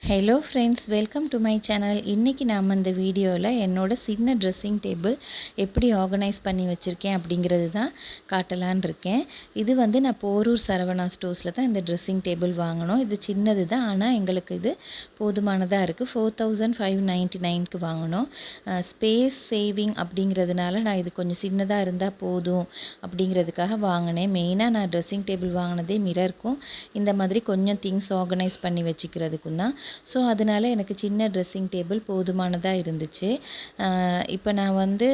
Hello friends, welcome to my channel. இன்றைக்கி நாம் இந்த வீடியோவில் என்னோடய சின்ன ட்ரெஸ்ஸிங் டேபிள் எப்படி ஆர்கனைஸ் பண்ணி வச்சுருக்கேன் அப்படிங்கிறது தான் காட்டலான் இருக்கேன். இது வந்து நான் போரூர் சரவணா ஸ்டோர்ஸில் தான் இந்த ட்ரெஸ்ஸிங் டேபிள் வாங்கினோம். இது சின்னது தான், ஆனால் எங்களுக்கு இது போதுமானதாக இருக்குது. 4599க்கு வாங்கினோம். ஸ்பேஸ் சேவிங் அப்படிங்கிறதுனால நான் இது கொஞ்சம் சின்னதாக இருந்தால் போதும் அப்படிங்கிறதுக்காக வாங்கினேன். மெயினாக நான் ட்ரெஸ்ஸிங் டேபிள் வாங்கினதே மிரருக்கும் இந்த மாதிரி கொஞ்சம் திங்ஸ் ஆர்கனைஸ் பண்ணி வச்சுக்கிறதுக்கும் தான். ஸோ அதனால் எனக்கு சின்ன ட்ரெஸ்ஸிங் டேபிள் போதுமானதாக இருந்துச்சு. இப்போ நான் வந்து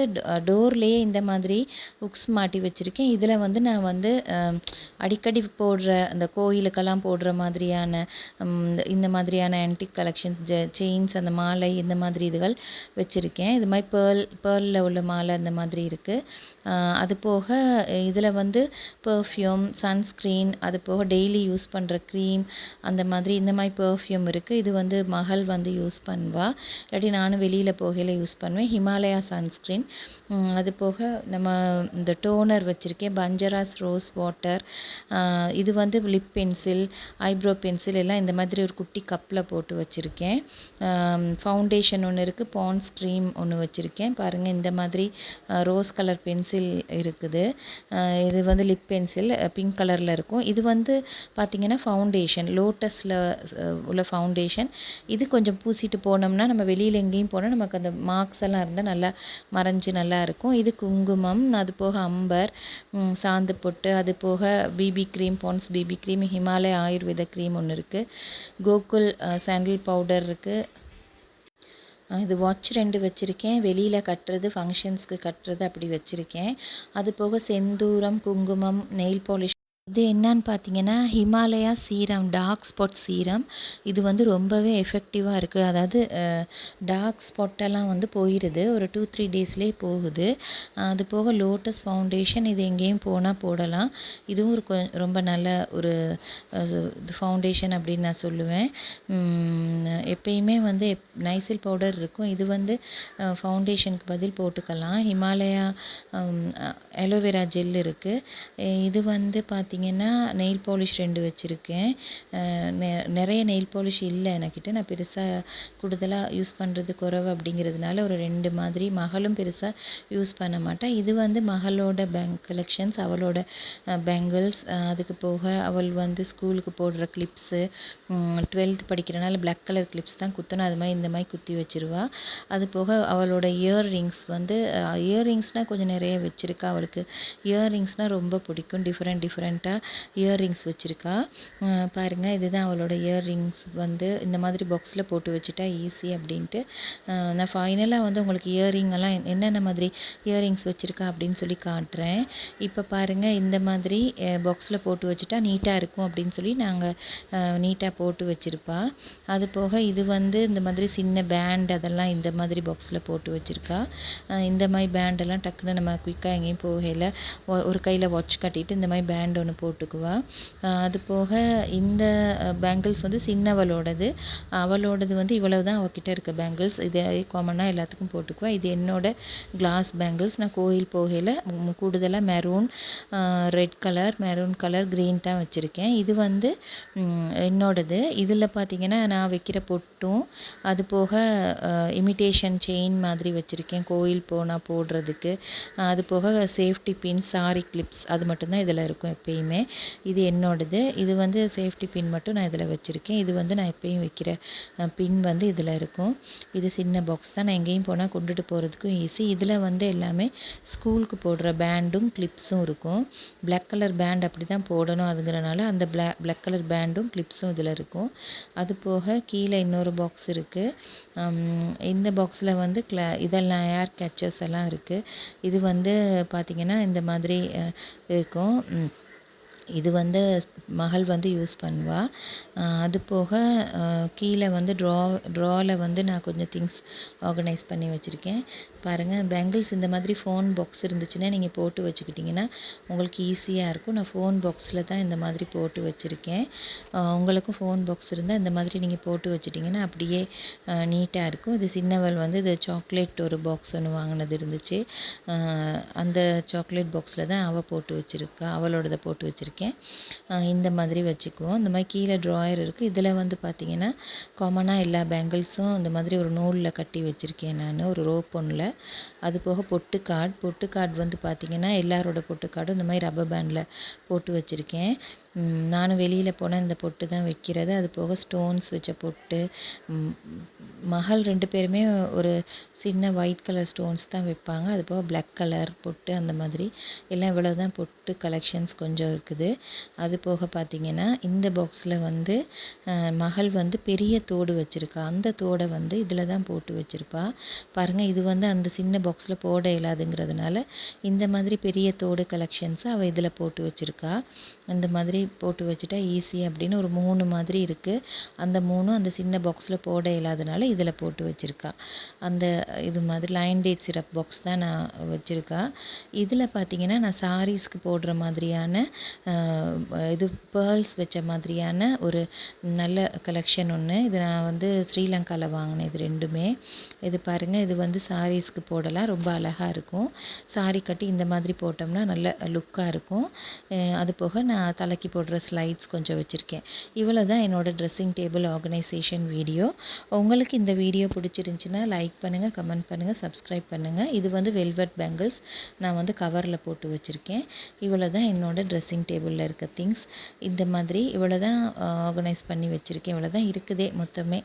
டோர்லேயே இந்த மாதிரி ஹுக்ஸ் மாட்டி வச்சுருக்கேன். இதில் வந்து நான் வந்து அடிக்கடி போடுற அந்த கோயிலுக்கெல்லாம் போடுற மாதிரியான இந்த மாதிரியான ஆன்டிக் கலெக்ஷன் செயின்ஸ், அந்த மாலை, இந்த மாதிரி இதுகள் வச்சுருக்கேன். இது மாதிரி பேர்லில் உள்ள மாலை அந்த மாதிரி இருக்குது. அது போக இதில் வந்து பர்ஃப்யூம், சன்ஸ்க்ரீன், அது போக டெய்லி யூஸ் பண்ணுற க்ரீம், அந்த மாதிரி இந்த மாதிரி பர்ஃப்யூம் இருக்குது. இது வந்து மகள் வந்து யூஸ் பண்ணுவா, இல்லாட்டி நானும் வெளியில் போகையில் யூஸ் பண்ணுவேன். ஹிமாலயா சன்ஸ்க்ரீன். அது போக நம்ம இந்த டோனர் வச்சுருக்கேன், பஞ்சராஸ் ரோஸ் வாட்டர். இது வந்து லிப் பென்சில், ஐப்ரோ பென்சில் எல்லாம் இந்த மாதிரி ஒரு குட்டி கப்பில் போட்டு வச்சுருக்கேன். ஃபவுண்டேஷன் ஒன்று இருக்குது, பாண்ட்ஸ் க்ரீம் ஒன்று வச்சுருக்கேன். பாருங்கள், இந்த மாதிரி ரோஸ் கலர் பென்சில் இருக்குது. இது வந்து லிப் பென்சில் பிங்க் கலரில் இருக்கும். இது வந்து பார்த்திங்கன்னா ஃபவுண்டேஷன், லோட்டஸில் உள்ள ஃபவுண்டேஷன். இது கொஞ்சம் பூசிட்டு போனோம்னா நம்ம வெளியில் எங்கேயும் போனால் நமக்கு அந்த மார்க்ஸ் எல்லாம் இருந்தால் நல்லா மறைஞ்சு நல்லா இருக்கும். இது குங்குமம், அது போக அம்பர், சாந்து பொட்டு, அது போக BB cream, Pond's BB cream, Himalaya ayurveda cream ஒன்று இருக்குது, கோகுல் சாண்டில் பவுடர் இருக்குது. இது வாட்ச் 2 வச்சுருக்கேன், வெளியில் கட்டுறது, ஃபங்க்ஷன்ஸ்க்கு கட்டுறது அப்படி வச்சுருக்கேன். அது போக செந்தூரம், குங்குமம், நெயில் பாலிஷ். இது என்னன்னு பார்த்தீங்கன்னா Himalaya serum, dark spot serum. இது வந்து ரொம்பவே எஃபெக்டிவாக இருக்குது. அதாவது டார்க் ஸ்பாட்டெல்லாம் வந்து போயிடுது, ஒரு 2-3 டேஸ்லேயே போகுது. அது போக லோட்டஸ் ஃபவுண்டேஷன், இது எங்கேயும் போனால் போடலாம். இதுவும் ஒரு ரொம்ப நல்ல ஒரு ஃபவுண்டேஷன் அப்படின்னு நான் சொல்லுவேன். எப்பயுமே வந்து நைசில் பவுடர் இருக்கும், இது வந்து ஃபவுண்டேஷனுக்கு பதில் போட்டுக்கலாம். ஹிமாலயா அலோவேரா ஜெல் இருக்குது. இது வந்து பார்த்திங்கன்னா நெயில் பாலிஷ் 2 வச்சுருக்கேன். நிறைய நெயில் பாலிஷ் இல்லை என்கிட்ட, நான் பெருசாக கூடுதலாக யூஸ் பண்ணுறது குறைவு அப்படிங்கிறதுனால ஒரு 2 மாதிரி. மகளும் பெருசாக யூஸ் பண்ண மாட்டாள். இது வந்து மகளோட கலெக்ஷன்ஸ், அவளோட பேங்கிள்ஸ். அதுக்கு போக அவள் வந்து ஸ்கூலுக்கு போடுற கிளிப்ஸு, 12th படிக்கிறனால பிளாக் கலர் கிளிப்ஸ் தான் குத்தணும், அது மாதிரி இந்த மாதிரி குத்தி வச்சுருவா. அது போக அவளோட இயர்ரிங்ஸ் வந்து இயர்ரிங்ஸ்னால் கொஞ்சம் நிறைய வச்சுருக்கா. அவளுக்கு இயர்ரிங்ஸ்னால் ரொம்ப பிடிக்கும். டிஃப்ரெண்ட்டாக இயர்ரிங்ஸ் வச்சுருக்கா. பாருங்கள், இதுதான் அவளோட இயர்ரிங்ஸ். வந்து இந்த மாதிரி பாக்ஸில் போட்டு வச்சுட்டா ஈஸி அப்படின்ட்டு. நான் ஃபைனலாக வந்து உங்களுக்கு இயர்ரிங்கெல்லாம் என்னென்ன மாதிரி இயர்ரிங்ஸ் வச்சுருக்கா அப்படின்னு சொல்லி காட்டுறேன். இப்போ பாருங்கள், இந்த மாதிரி பாக்ஸில் போட்டு வச்சுட்டா நீட்டாக இருக்கும் அப்படின்னு சொல்லி நாங்கள் நீட்டாக போட்டு வச்சுருப்பா. அது போக இது வந்து இந்த மாதிரி சின்ன பேண்ட், அதெல்லாம் இந்த மாதிரி பாக்ஸில் போட்டு வச்சுருக்கா. இந்த மாதிரி பேண்டெல்லாம் டக்குன்னு நம்ம குயிக்காக எங்கேயும் போகையில் ஒரு கையில் வாட்ச் கட்டிட்டு இந்த மாதிரி பேண்ட் ஒன்று போட்டுக்குவா. அது போக இந்த பேங்கிள்ஸ் வந்து சின்னவளோடது, அவளோடது வந்து இவ்வளவு தான் அவகிட்ட இருக்க பேங்கிள்ஸ். இது காமனாக எல்லாத்துக்கும் போட்டுக்குவா. இது என்னோட கிளாஸ் பேங்கிள்ஸ். நான் கோயில் போகையில் கூடுதலாக red colour, maroon colour, green தான் வச்சுருக்கேன். இது வந்து என்னோடது. இதில் பார்த்திங்கன்னா நான் வைக்கிற பொட்டும், அது போக இமிட்டேஷன் செயின் மாதிரி வச்சுருக்கேன் கோயில் போனால் போடுறதுக்கு. அது போக சேஃப்டி பின், சாரி கிளிப்ஸ், அது மட்டும்தான் இதில் இருக்கும் எப்பயுமே. இது என்னோடது. இது வந்து சேஃப்டி பின் மட்டும் நான் இதில் வச்சுருக்கேன். இது வந்து நான் எப்பயும் வைக்கிற பின் வந்து இதில் இருக்கும். இது சின்ன பாக்ஸ் தான், நான் எங்கேயும் போனால் கொண்டுட்டு போகிறதுக்கும் ஈஸி. இதில் வந்து எல்லாமே ஸ்கூலுக்கு போடுற பேண்டும் கிளிப்ஸும் இருக்கும். பிளாக் கலர் பேண்ட் அப்படி தான் போடணும் அதுங்கிறனால அந்த பிளாக் கலர் பேண்டும் கிளிப்ஸும் இதில் இருக்கும். அது போக கீழே இன்னொரு பாக்ஸ் இருக்குது. இந்த பாக்ஸில் வந்து இதெல்லாம் ஏர் கேச்சர்ஸ் எல்லாம் இருக்குது. இது வந்து பார்த்திங்கன்னா இந்த மாதிரி இருக்கும். இது வந்து மகள் வந்து யூஸ் பண்ணுவாள். அது போக கீழே வந்து ட்ராவில் வந்து நான் கொஞ்சம் திங்ஸ் ஆர்கனைஸ் பண்ணி வச்சுருக்கேன். பாருங்கள், பேங்கிள்ஸ் இந்த மாதிரி ஃபோன் பாக்ஸ் இருந்துச்சுன்னா நீங்கள் போட்டு வச்சுக்கிட்டிங்கன்னா உங்களுக்கு ஈஸியாக இருக்கும். நான் ஃபோன் பாக்ஸில் தான் இந்த மாதிரி போட்டு வச்சுருக்கேன். உங்களுக்கும் ஃபோன் பாக்ஸ் இருந்தால் இந்த மாதிரி நீங்கள் போட்டு வச்சுட்டிங்கன்னா அப்படியே நீட்டாக இருக்கும். இது சின்னவள் வந்து இது சாக்லேட் ஒரு பாக்ஸ் ஒன்று வாங்கினது இருந்துச்சு. அந்த சாக்லேட் பாக்ஸில் தான் அவள் போட்டு வச்சுருக்கா, அவளோடதை போட்டு வச்சுருக்கேன். வச்சுருக்கேன். இந்த மாதிரி வச்சுக்குவோம். இந்த மாதிரி கீழே ட்ராயர் இருக்குது. இதில் வந்து பார்த்திங்கன்னா காமனாக எல்லா பேங்கிள்ஸும் இந்த மாதிரி ஒரு நூலில் கட்டி வச்சுருக்கேன் நான், ஒரு ரோப் ஒன்றில். அது போக பொட்டு கார்டு வந்து பார்த்திங்கன்னா எல்லாரோட பொட்டு கார்டும் இந்த மாதிரி ரப்பர் பேண்டில் போட்டு வச்சுருக்கேன். நானும் வெளியில் போனால் இந்த பொட்டு தான் வைக்கிறது. அது போக ஸ்டோன்ஸ் வச்ச பொட்டு, மகள் 2 பேருமே ஒரு சின்ன ஒயிட் கலர் ஸ்டோன்ஸ் தான் வைப்பாங்க. அது போக பிளாக் கலர் பொட்டு, அந்த மாதிரி எல்லாம் இவ்வளோ தான் பொட்டு கலெக்ஷன்ஸ் கொஞ்சம் இருக்குது. அது போக பார்த்திங்கன்னா இந்த பாக்ஸில் வந்து மகள் வந்து பெரிய தோடு வச்சுருக்கா. அந்த தோடை வந்து இதில் தான் போட்டு வச்சுருப்பா. பாருங்கள், இது வந்து அந்த சின்ன பாக்ஸில் போட இயலாதுங்கிறதுனால இந்த மாதிரி பெரிய தோடு கலெக்ஷன்ஸை அவள் இதில் போட்டு வச்சுருக்கா. அந்த மாதிரி போட்டு வச்சுட்டா ஈஸி அப்படின்னு ஒரு 3 மாதிரி இருக்குது. அந்த 3ம் அந்த சின்ன பாக்ஸில் போட இல்லாதனால இதில் போட்டு வச்சுருக்கா. அந்த இது மாதிரி லைன் டேட் சிரப் பாக்ஸ் தான் நான் வச்சுருக்கா. இதில் பார்த்திங்கன்னா நான் சாரீஸ்க்கு போடுற மாதிரியான இது பேர்ல்ஸ் வச்ச மாதிரியான ஒரு நல்ல கலெக்ஷன் ஒன்று. இது நான் வந்து ஸ்ரீலங்காவில் வாங்கினேன். இது 2மே. இது பாருங்கள், இது வந்து சாரீஸ்க்கு போடலாம், ரொம்ப அழகாக இருக்கும். சாரீ கட்டி இந்த மாதிரி போட்டோம்னா நல்ல லுக்காக இருக்கும். அது போக நான் தலைக்கு போடுற ஸ்லைட்ஸ் கொஞ்சம் வச்சுருக்கேன். இவ்வளோ தான் என்னோடய ட்ரெஸ்ஸிங் டேபிள் ஆர்கனைசேஷன் வீடியோ. உங்களுக்கு இந்த வீடியோ பிடிச்சிருந்துச்சின்னா லைக் பண்ணுங்கள், கமெண்ட் பண்ணுங்கள், சப்ஸ்கிரைப் பண்ணுங்கள். இது வந்து வெல்வெட் பேங்கிள்ஸ் நான் வந்து கவரில் போட்டு வச்சுருக்கேன். இவ்வளோ தான் என்னோடய ட்ரெஸ்ஸிங் டேபிளில் இருக்க திங்ஸ். இந்த மாதிரி இவ்வளோ தான் ஆர்கனைஸ் பண்ணி வச்சுருக்கேன். இவ்வளோ தான் இருக்குதே மொத்தமே.